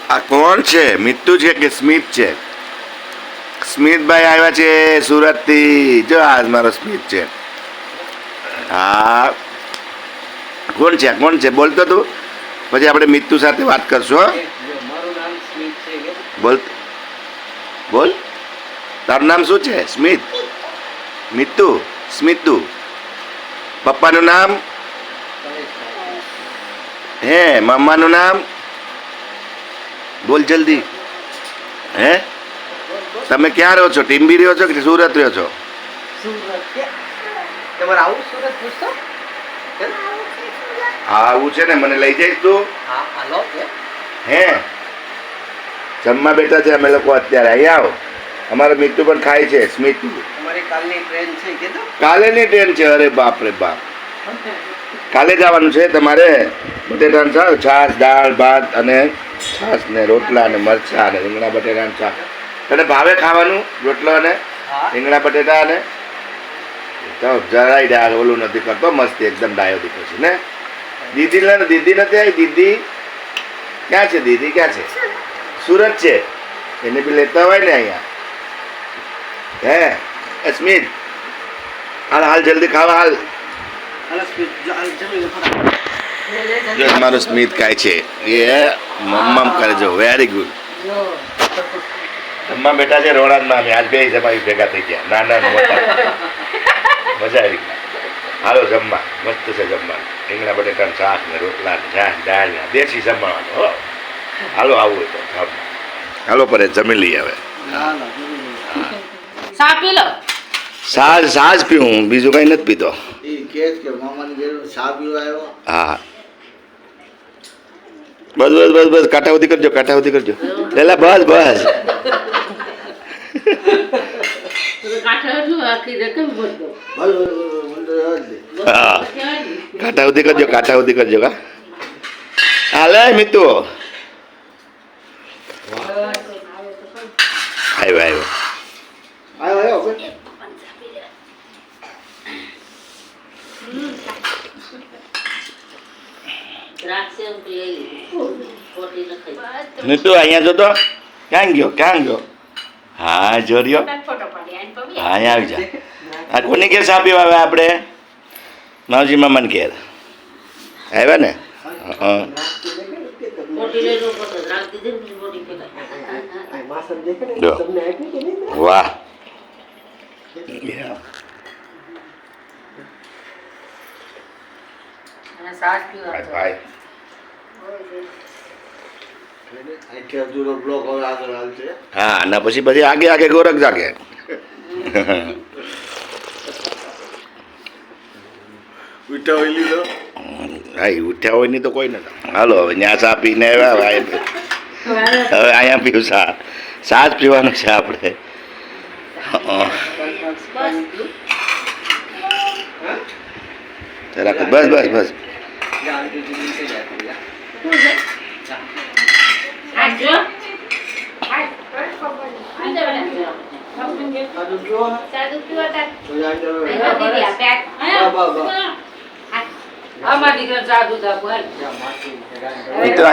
આ કોણ છે? મિત્તુ છે કે સ્મિત છે? સ્મિતભાઈ આવ્યા છે સુરતથી. જો આજ મારો સ્મિત છે. હા, કોણ છે? કોણ છે? બોલતો તું, પછી આપણે મિત્તુ સાથે વાત કરશું. હો, મારું નામ સ્મિત છે કે બોલ બોલ. તારું નામ શું છે? સ્મિત, મિત્તુ, સ્મિતુ. પપ્પાનું નામ? હે, મમ્માનું નામ? બોલ જલ્દી. હે, તમે ક્યાં રહો છો? ટીમ્બી રહ્યો છો કે સુરત રહ્યો છો? સુરત કે તમારે આવું સુરત પૂછતો હા, આવું છે ને. મને લઈ જઈશ તું? હા હાલો કે હે, જમવા બેઠા છે અમે લોકો અત્યારે. અહીંયા આવો. અમારા મિત્તુ પણ ખાય છે. સ્મિત, તમારી કાલની ટ્રેન છે કે તો કાલેની ટ્રેન છે. અરે બાપ રે બાપ, કાલે જવાનું છે તમારે. બટેટાનું શાક, છાશ, દાળ ભાત અને છાશ ને રોટલા અને મરચા અને રીંગણા બટેટાનું શાક. તને ભાવે ખાવાનું? રોટલો અને હા રીંગણા બટેટા અને તો જરાય ડાળ ઓલું નથી કરતો. મસ્તી એકદમ ડાયો દીકરો છે ને. દીદી ને દીદી નથી આવી? દીદી ક્યાં છે? દીદી ક્યાં છે? સુરત છે. એને બી લેતા હોય ને અહીંયા. હે સ્મિત, હાલ હાલ જલ્દી ખાવા હાલ. હાલો સ્મિત જમી લો ફટાફટ. જો મારો સ્મિત ખાય છે એ મમ્મમ કરે જો. Very good. જમવા બેઠા છે રોણાનમાં. અમે આજ બે જમાઈ ભેગા થઈ ગયા. નાના ને મોટા. મજા આવી. હાલો જમવા. મસ્ત છે જમવાનું. રીંગણા બટેટાનું શાક ને રોટલા ને છાશ દાળ ને દેશી જમવાનું. હો, હાલો આવું હોય તો જમવા. હાલો પરે જમી લઈએ હવે. હાલો જમી લો. ચા પી લો. સાજ સાજ પીવું, બીજું કઈ નથી પીતો. એ કેસ કે મામાની ઘરે ચા પીવા આવ્યો. હા, બસ બસ બસ બસ. કાટાવતી કરજો, કાટાવતી કરજો. લેલા બસ બસ. હા, કાટાવતી કરજો, કાટાવતી કરજો. કા હાલે મિત્તુ. આવ્યો આવ્યો. આવ્યો મિત્તુ અહીંયા જો તો. ક્યાં ગયો? ક્યાં ગયો? હા જો રહ્યો. હા, અહીંયા આવી જા. આ કોની ઘેર ચા પીવા આવ્યા આપણે? માવજી મામાને ઘેર આવ્યા ને. હા, જો. વાહ. ભાઈ બ્લોક હવે આગળ હાલશે. હા, ના પછી પછી આગે આગે ગોરખ જાગે. ઉઠા હોય લીધો. હા, એ ઉઠ્યા હોય નહીં તો કોઈ નથી. હાલો હવે ત્યાં ચા પીને આવ્યા. હવે અહીંયા પીવું ચા. ચા જ પીવાનું છે આપણે. જરાક બસ બસ બસ. મિત્ર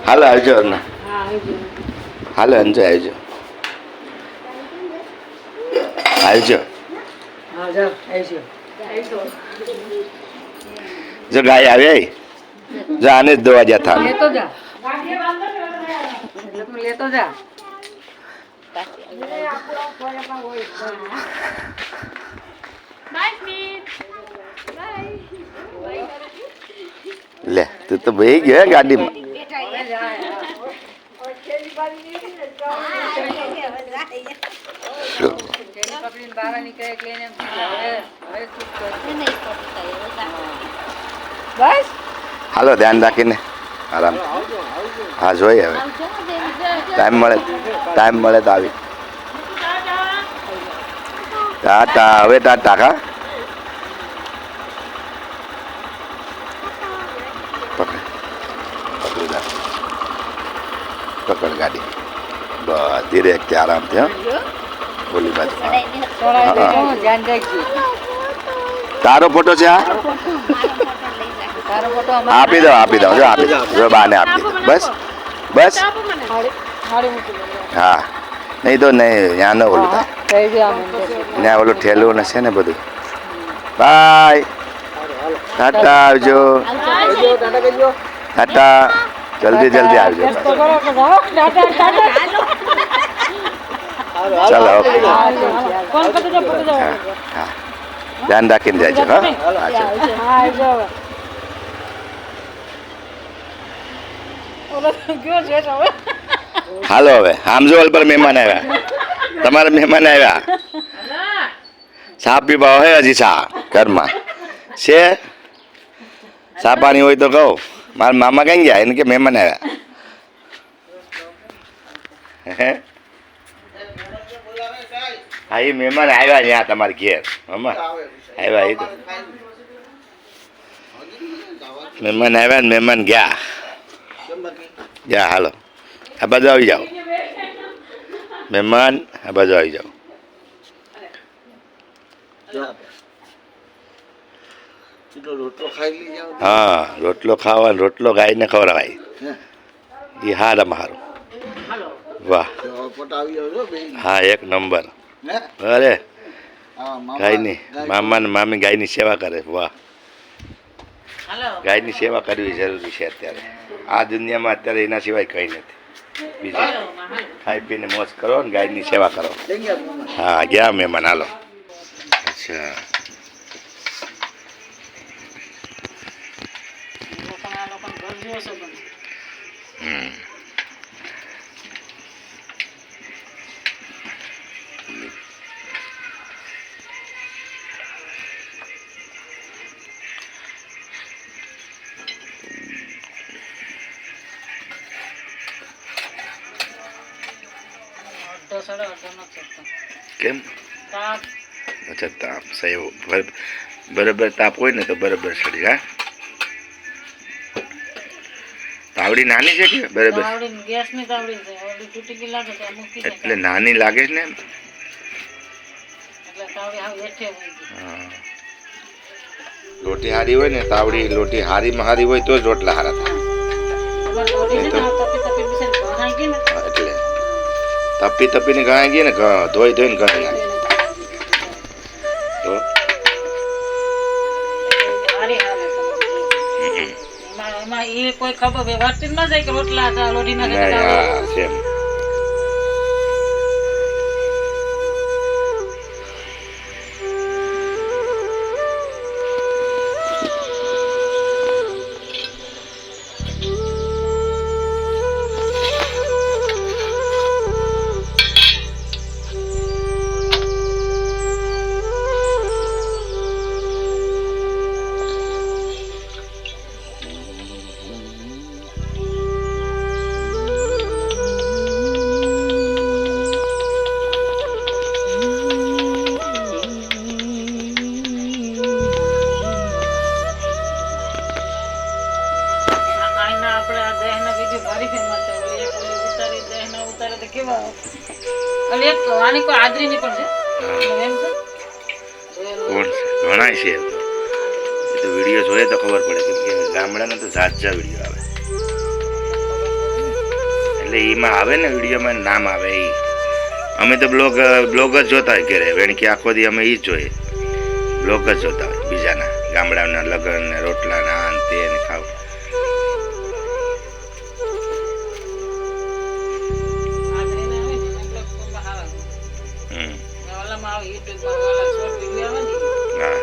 હાલો આવજો. હાલો અંજો આવજો. આવજો. જો ગાય આવે જો આને જ દોવા જ્યાં થાળ. લેતો જા. લે તું તો ભાઈ ગયો ગાડીમાં. બસ હાલો ધ્યાન રાખીને આરામ. હા જોઈએ હવે ટાઈમ મળે તો આવી. ટાટા હવે ટાટા. કા પકડી જા. પકડ ગાડી બસ ધીરે એકથી આરામથી હા બોલી બાજુ સોળાઈ દેજો, ધ્યાન રાખજો. તારો ફોટો છે આ તારો ફોટો અમારે આપી દો જો આપી દો જો બાને આપી દો બસ બસ હાડી મૂકી દો. હા નહીં તો નહીં ત્યાં ન ઓલું થાય થઈ ગયા મંદિર. ત્યાં ઓલું ઠેલું ને છે ને બધું બાય ટાટા આવજો ટાટા જલ્દી આવજો તો કરો તો જાઓ. ટાટા, ટાટા. ચાલો ઓકે ફોન કરજો, પકડી જાઓ. હા હા ધ્યાન રાખીને જાયજો હા હા ચાલો હા, આવજો હવે. ઓલો ગયો છે હવે. હાલો હવે આમજોલ પર મહેમાન આવ્યા તમારા મહેમાન આવ્યા ચા પીવા હોય હજી ચા ઘરમાં છે ચા પાણી હોય તો કહો મારા મામા કઈ ગયા એને કે મહેમાન આવ્યા હે? હા એ મહેમાન આવ્યા ત્યાં તમારે ઘેર મમ્મા આવ્યા એ તો મહેમાન આવ્યા ને મહેમાન ગયા હાલો આ બાજુ આવી જાઓ મહેમાન આ બાજુ આવી જાઓ હા રોટલો ખાવા રોટલો ગાયને ખવડાવાય એ હારામાં સારું વાહ હા એક નંબર અરે ગાયની મામા ને મામી ગાયની સેવા કરે વાહ ગાયની સેવા કરવી જરૂરી છે અત્યારે આ દુનિયામાં અત્યારે એના સિવાય કંઈ નથી બીજું ખાઈ પીને મોજ કરો ને ગાયની સેવા કરો હા ગયા મહેમાન હાલો અચ્છા હમ કેમ અચ્છા તાપ સહેવો બરાબર તાપ હોય ને તો બરાબર સડી હા તાવડી નાની છે કે બરાબર એટલે નાની લાગે છે ને હા રોટી હારી હોય ને તાવડી લોટી હારીમાં હારી હોય તો જ રોટલા હારા થાય એટલે તપીને ગણાઈ ગઈ ને ધોઈને ગણાઈ નાખી તો કોઈ ખબર વ્યવહારથી ન જાય કે રોટલા લોઢી ના હા સેમ આની કોઈ આદરીની પણ છે એમ છે કોણ છે ઘણા છે એ તો વિડીયો જોઈએ તો ખબર પડે કેમ કે ગામડાના તો ઝાઝા વિડીયો આવે એટલે એમાં આવે ને વિડીયોમાં નામ આવે એ અમે તો બ્લોગ જ જોતા હોય ઘરે વેણકી આખો દી અમે એ જ જોઈએ બ્લોગ જ જોતા હોય બીજાના ગામડાના લગ્ન ને રોટલા ના આન તે ને ખાવ હા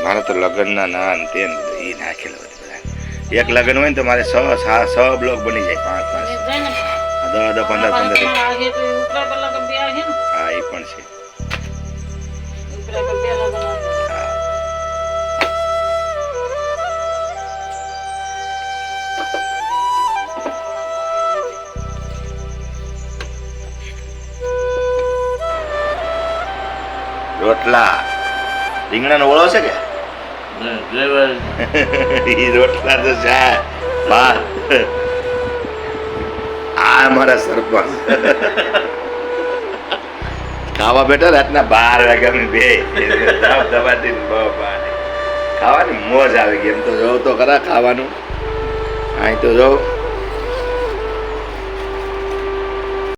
મારે તો લગ્નના ના ને તે એ નાખેલા હોય બધા એક લગ્ન હોય ને તો મારે 100 બ્લોગ બની જાય 5 10 15 હા એ પણ છે રોટલા રીંગણાનો ઓળો છે કે ઈ રોટલા તો શા ભાત આ અમારા સરપંચ ખાવા બેઠા રાતના 12 વાગ્યા બે દબાતી ખાવાની મોજ આવી ગઈ. એમ તો જોઉં તો ખરા ખાવાનું અહીં તો જોઉં